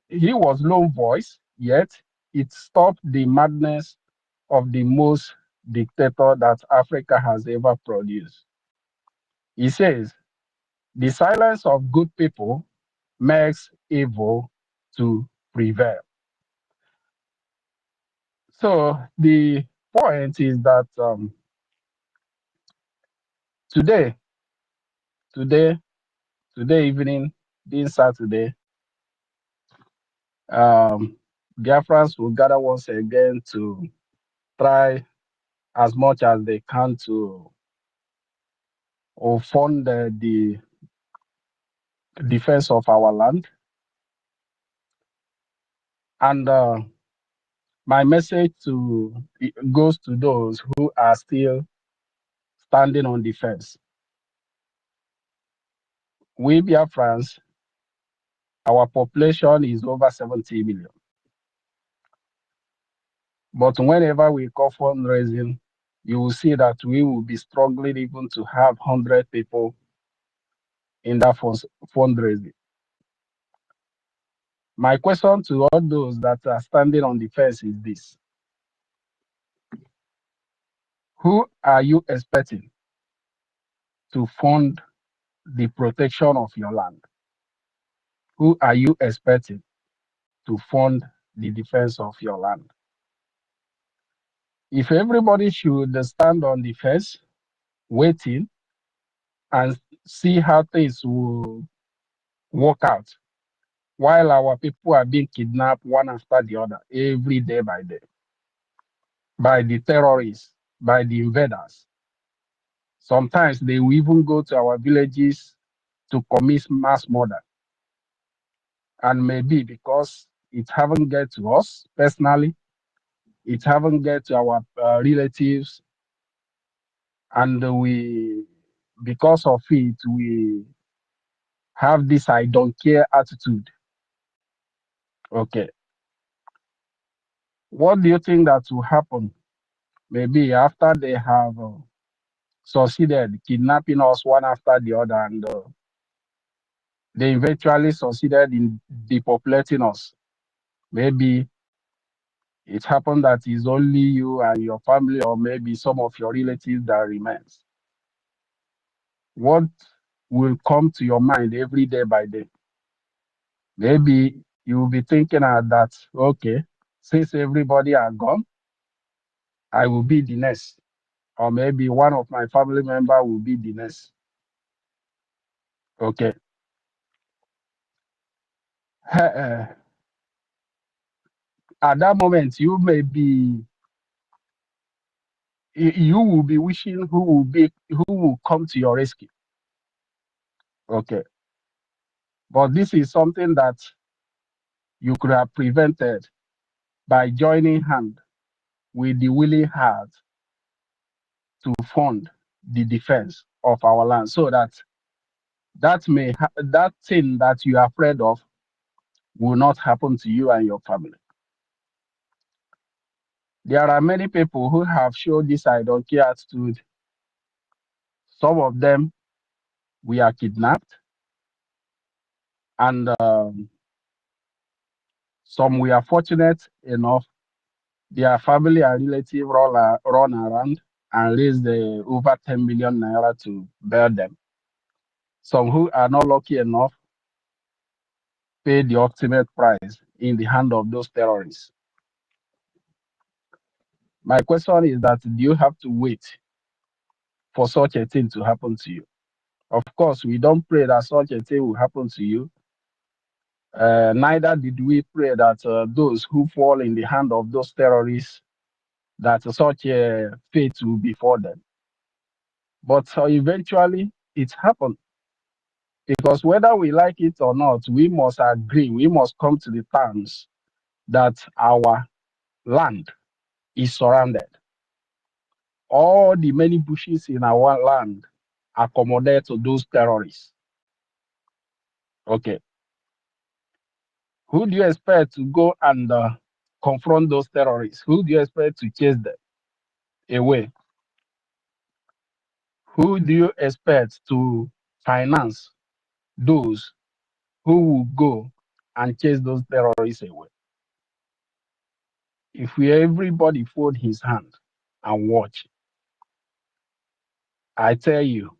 he was lone voice, yet it stopped the madness of the most dictator that Africa has ever produced. He says, the silence of good people makes evil to prevail. So the point is that today evening, being Saturday, Biafrans will gather once again to try as much as they can to fund the defense of our land. And my message goes to those who are still standing on defense. We Biafrans, our population is over 70 million. But whenever we call fundraising, you will see that we will be struggling even to have 100 people in that fundraising. My question to all those that are standing on the fence is this. Who are you expecting to fund the protection of your land? Who are you expecting to fund the defense of your land? If everybody should stand on the fence, waiting and see how things will work out, while our people are being kidnapped one after the other, every day by day, by the terrorists, by the invaders. Sometimes they will even go to our villages to commit mass murder. And maybe because it haven't get to us personally, it haven't get to our relatives, and because of it, we have this I don't care attitude. Okay. What do you think that will happen? Maybe after they have succeeded kidnapping us one after the other, and they eventually succeeded in depopulating us. Maybe it happened that it's only you and your family, or maybe some of your relatives that remains. What will come to your mind every day by day? Maybe you will be thinking that, okay, since everybody are gone, I will be the next. Or maybe one of my family member will be the next. Okay. At that moment, you will be wishing who will come to your rescue. Okay. But this is something that you could have prevented by joining hand with the willing heart to fund the defense of our land, so that that thing that you are afraid of will not happen to you and your family. There are many people who have shown this I don't care attitude. Some of them we are kidnapped, and some we are fortunate enough their family and relatives run around and raise the over 10 million naira to bear them. Some who are not lucky enough pay the ultimate price in the hand of those terrorists. My question is that, do you have to wait for such a thing to happen to you? Of course, we don't pray that such a thing will happen to you. Neither did we pray that those who fall in the hand of those terrorists, that such a fate will befall them. But eventually, it happened. Because whether we like it or not, we must agree, we must come to the terms that our land is surrounded. All the many bushes in our land accommodate to those terrorists. Okay. Who do you expect to go and confront those terrorists? Who do you expect to chase them away? Who do you expect to finance those who will go and chase those terrorists away. If everybody fold his hand and watch, I tell you,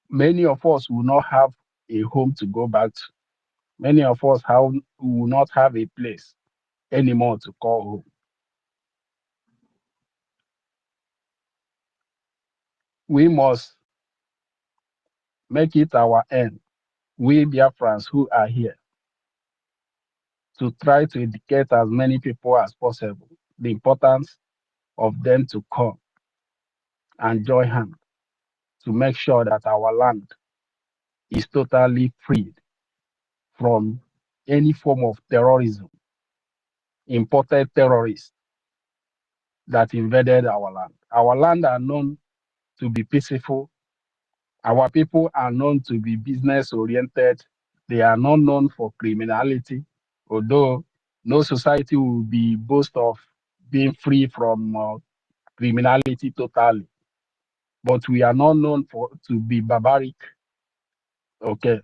many of us will not have a home to go back to. Many of us will not have a place anymore to call home. We must make it our end, we Biafrans who are here, to try to educate as many people as possible the importance of them to come and join hands to make sure that our land is totally freed from any form of terrorism, imported terrorists that invaded our land. Our land are known to be peaceful. Our people are known to be business oriented. They are not known for criminality, although no society will be boast of being free from criminality totally. But we are not known to be barbaric. Okay,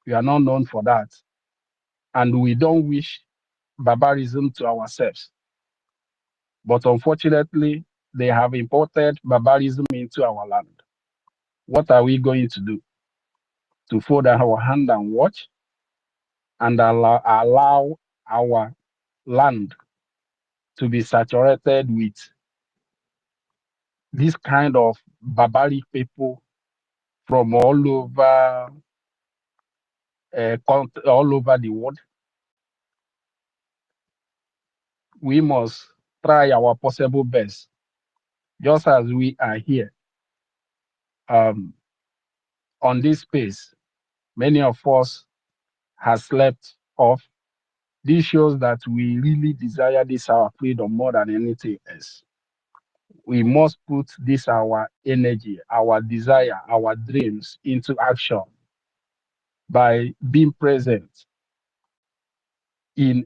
we are not known for that, and we don't wish barbarism to ourselves. But unfortunately, they have imported barbarism into our land. What are we going to do? To fold our hand and watch and allow our land to be saturated with this kind of barbaric people from all over the world? We must try our possible best, just as we are here on this space. Many of us have slept off. This shows that we really desire this our freedom more than anything else. We must put this our energy, our desire, our dreams into action by being present in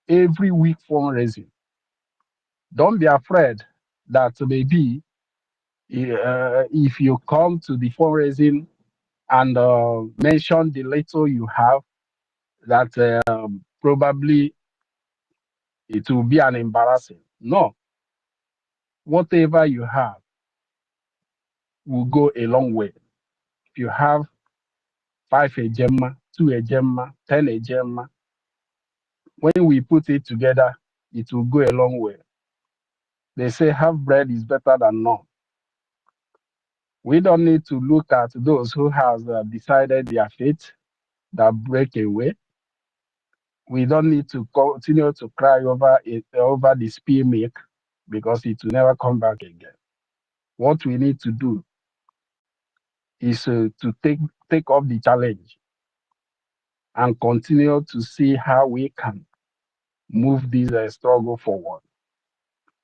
every week fundraising. Don't be afraid that maybe if you come to the fundraising and mention the little you have, that probably it will be an embarrassing. No, whatever you have will go a long way. If you have 5 ejema, 2 ejema, 10 ejema, when we put it together, it will go a long way. They say half bread is better than none. We don't need to look at those who have decided their fate that break away. We don't need to continue to cry over it, over the spear milk, because it will never come back again. What we need to do is to take up the challenge and continue to see how we can move this struggle forward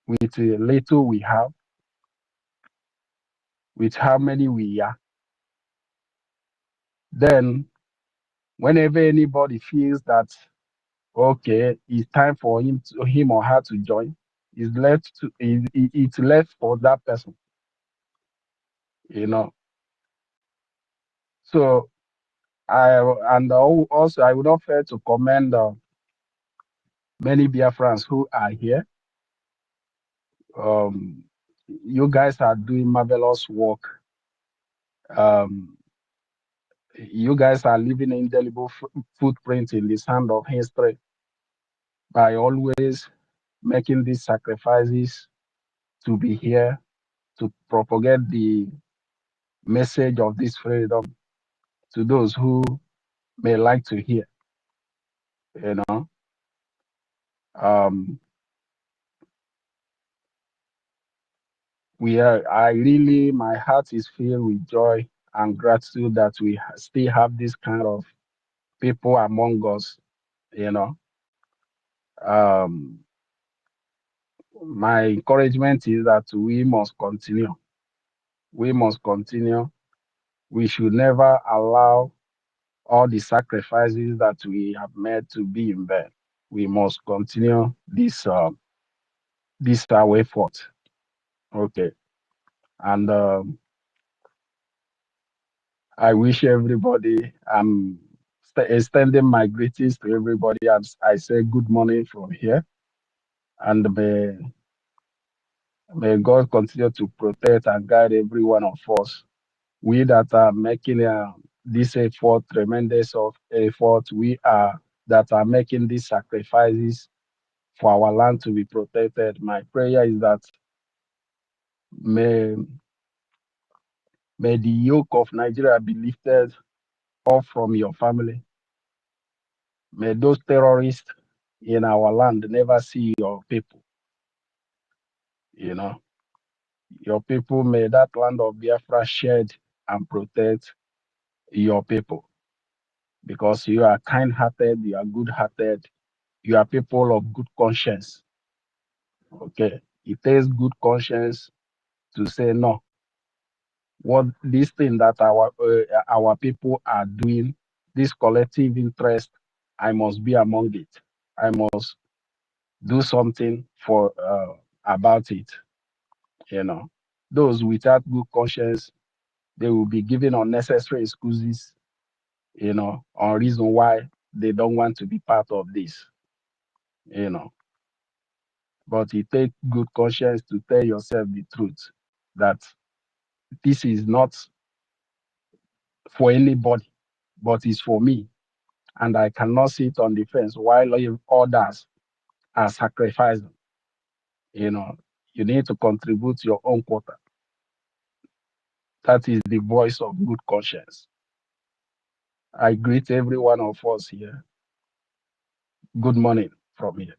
with little we have, with how many we are. Then, whenever anybody feels that, okay, it's time for him or her to join, it's left for that person, you know. So also I would not fail to commend many Biafrans who are here. You guys are doing marvelous work. You guys are leaving an indelible footprint in the sand of history by always making these sacrifices to be here to propagate the message of this freedom to those who may like to hear. You know, my heart is filled with joy and gratitude that we still have this kind of people among us. You know, my encouragement is that we must continue. We must continue. We should never allow all the sacrifices that we have made to be in vain. We must continue this our effort. Okay, and I wish everybody. I'm extending my greetings to everybody. And I say good morning from here. And may God continue to protect and guide every one of us. We that are making this effort, tremendous of effort, we are that are making these sacrifices for our land to be protected. My prayer is that may, may the yoke of Nigeria be lifted off from your family. May those terrorists in our land never see your people. You know, your people, may that land of Biafra shed and protect your people, because you are kind-hearted, you are good-hearted, you are people of good conscience. Okay, it takes good conscience to say no. What this thing that our people are doing, this collective interest, I must be among it. I must do something for about it. You know, those without good conscience, they will be given unnecessary excuses, you know, on reason why they don't want to be part of this, you know. But it takes good conscience to tell yourself the truth that this is not for anybody, but it's for me. And I cannot sit on the fence while others are sacrificing. You know, you need to contribute your own quota. That is the voice of good conscience. I greet every one of us here. Good morning from here.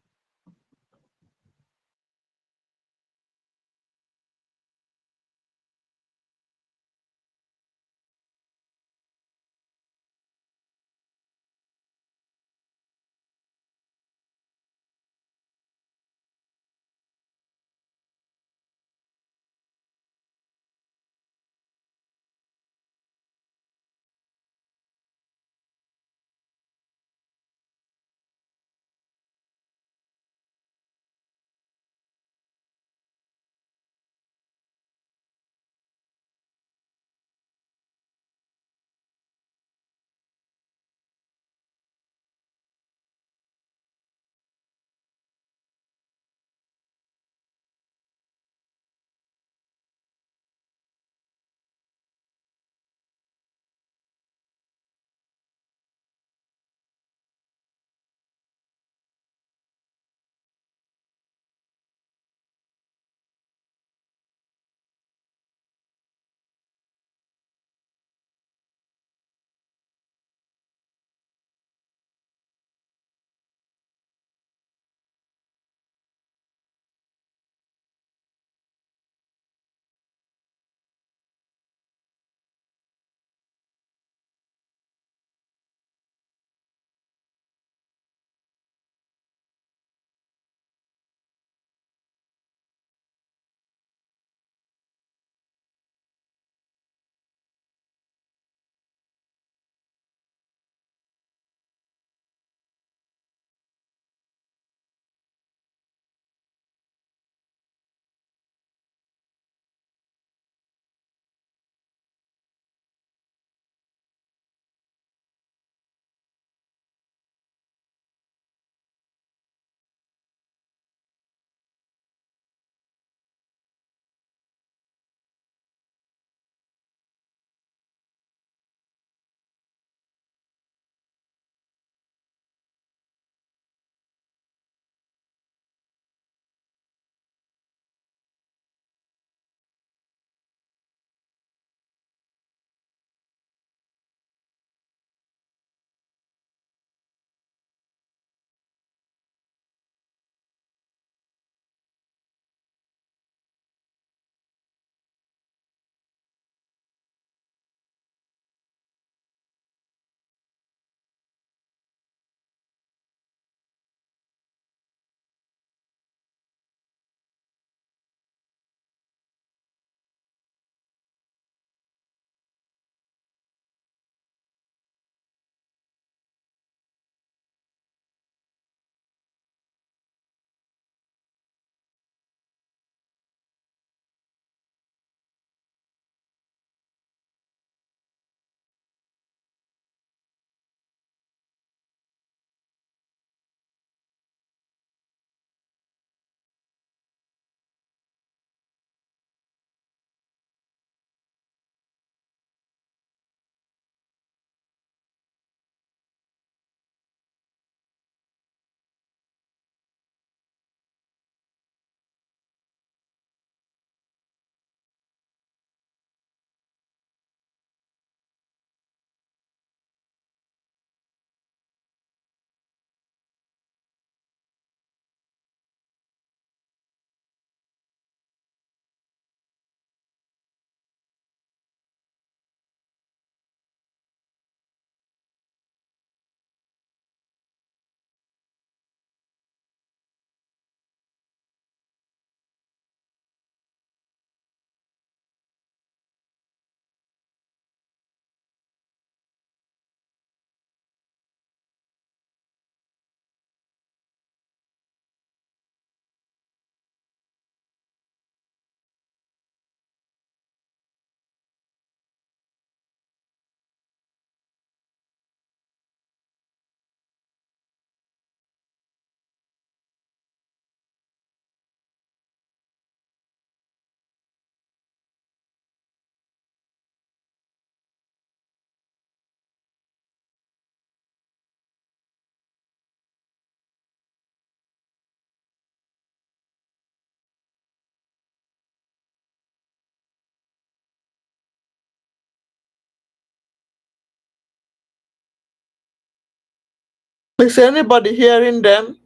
Is anybody hearing them?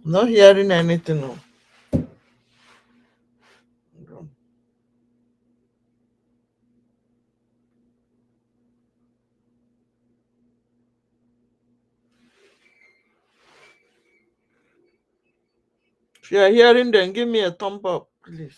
Not hearing anything. No. If you are hearing them, give me a thumb up, please.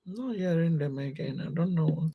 I'm not hearing them again. I don't know.